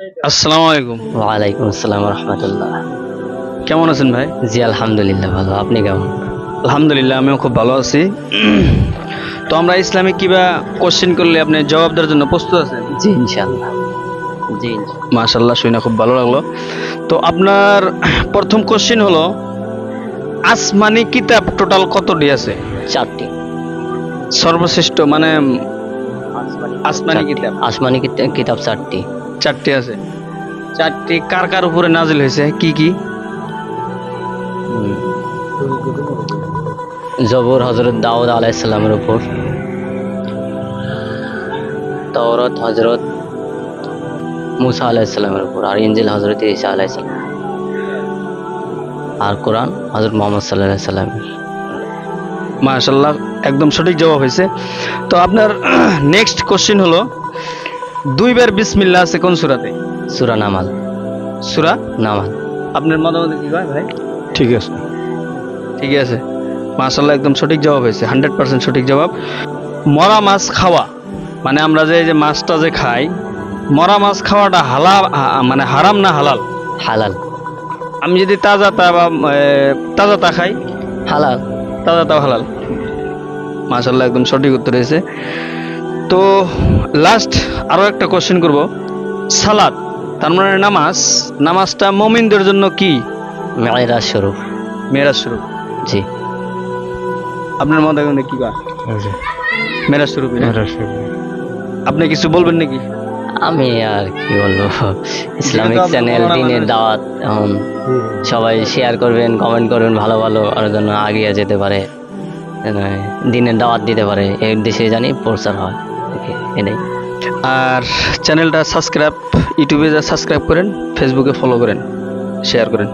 আসসালামু আলাইকুম। ওয়ালাইকুম আসসালাম রহমতুল্লাহ। কেমন আছেন ভাই? জি আলহামদুলিল্লাহ ভালো, আপনি কেমন? আলহামদুলিল্লাহ, আমিও খুব ভালো আছি। তো আমরা ইসলামিক কিবা কোশ্চেন করলে আপনি জবাব দেওয়ার জন্য প্রস্তুত আছেন? জি ইনশাল্লাহ। জি মাশাআল্লাহ, শুনে খুব ভালো লাগলো। তো আপনার প্রথম কোশ্চেন হলো, আসমানি কিতাব টোটাল কতটি আছে? 4টি। সর্বশ্রেষ্ঠ মানে আসমানি কিতাব আসমানি কিতাব 4টি। 4টি আছে। 4টি কার কার উপরে নাজিল হয়েছে, কি কি? জবুর হযরত দাউদ আলাইহিস সালামের উপর, তাওরাত হযরত মুসা আলাইহিস সালামের উপর, আর ইনজিল হযরত ঈসা আলাইহিস সালাম, আর কোরআন হযরত মুহাম্মদ সাল্লাল্লাহু আলাইহি সাল্লামের। মাশাআল্লাহ, একদম সঠিক জবাব হয়েছে। তো আপনার নেক্সট কোশ্চেন হলো, দুইবার বিসমিল্লাহ আছে কোন সূরাতে? সূরা নামাল। সূরা নামাল। আপনার মতামত কি কয় ভাই? ঠিক আছে, ঠিক আছে। মাশাআল্লাহ, একদম সঠিক জবাব হয়েছে, 100% সঠিক জবাব। মরা মাছ খাওয়া মানে আমরা যে এই যে মাছটা যে খাই, মরা মাছ খাওয়াটা মানে হারাম না হালাল? হালাল। আমি যদি তাজা খাই? হালাল। তাজাটাও হালাল। মাশাআল্লাহ, একদম সঠিক উত্তর হয়েছে। তো লাস্ট আরো একটা কোশ্চেন করব, সালাত তার মানে নামাজটা মুমিনদের জন্য কি? মেরাজ শরীফ। মেরাজ শরীফ। জি। আপনার মত এখন কি কয়? মেরাজ শরীফ। আপনি কিছু বলবেন নাকি? আমি আর কি বলবো, ইসলামিক চ্যানেল, দিনের দাওয়াত, এখন সবাই শেয়ার করবেন, কমেন্ট করবেন, ভালো ভালো আর জন্য আগিয়ে যেতে পারে, দিনের দাওয়াত দিতে পারে, এর দেশে জানি প্রচার হয়, এটাই। আর চ্যানেলটা সাবস্ক্রাইব, ইউটিউবে সাবস্ক্রাইব করেন, ফেসবুকে ফলো করেন, শেয়ার করেন।